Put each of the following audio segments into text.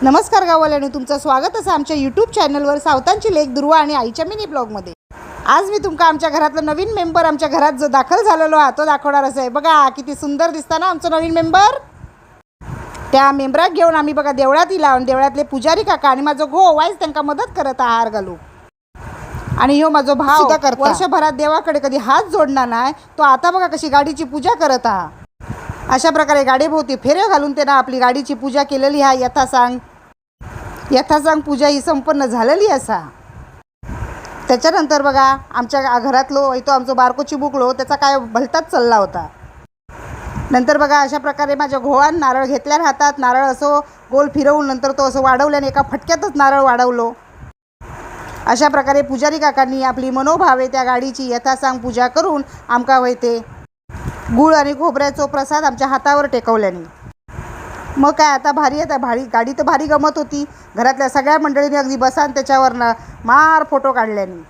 नमस्कार गाववाल्यांनो, तुमचं स्वागत असं आमच्या यूट्यूब चॅनलवर सावतांची लेक दुर्वा आणि आईच्या मिनी ब्लॉगमध्ये। आज मी तुमका आमच्या घरातला नवीन मेंबर आमच्या घरात जो दाखल झालेलो आहे तो दाखवणार आहे। बघा किती सुंदर दिसता ना आमचा नवीन मेंबर। त्या मेंबराक घेऊन आम्ही बघा देवळात लावून देवळातले पुजारी काका आणि माझा घो वाईस त्यांना मदत करत आहार घालू। आणि ह्यो माझा भाव सुद्धा करता। वर्षभरात देवाकडे कधी हात जोडणार नाही तो आता बघा कशी गाडीची पूजा करत आहा। अशा प्रकारे गाडीभोवती फेरे घालून त्यांना आपली गाडीची पूजा केलेली आहे। यथासांग पूजा ही संपन्न झालेली असा। त्याच्यानंतर बघा आमच्या घरातलो तो आमचा बारको चिबुकलो त्याचा काय भलताच चालला होता। नंतर बघा अशा प्रकारे माझ्या घोवान नारळ घेतल्या हातात, नारळ असो गोल फिरवून नंतर तो असं वाढवल्याने एका फटक्यातच नारळ वाढवलो। अशा प्रकारे पुजारी काकांनी आपली मनोभावे त्या गाडीची यथासांग पूजा करून आमका वैते गुळ आणि खोबऱ्याचा प्रसाद आमच्या हातावर टेकवल्याने। मग काय आता भारी गाडी तर भारी गमत होती। घरातल्या सगळ्या मंडळींनी अगदी बसान त्याच्यावरनं मार फोटो काढल्याने।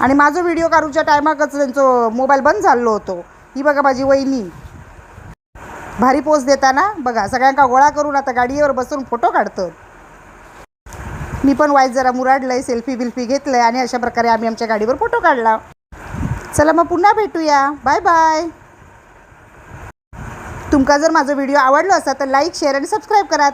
आणि माझा व्हिडिओ काढूच्या टायमाकच त्यांचा मोबाईल बंद झालो होतो। ही बघा माझी वहिनी भारी पोज देताना बघा सगळ्यांका गोळा करून आता गाडीवर बसून फोटो काढतो। मी पण वाईस जरा मुराडलंय, सेल्फी बिल्फी घेतलंय आणि अशा प्रकारे आम्ही आमच्या गाडीवर फोटो काढला। चला मग पुन्हा भेटूया, बाय बाय। तुमका जर माझा व्हिडिओ आवडला असेल तर लाईक शेअर आणि सबस्क्राईब करा।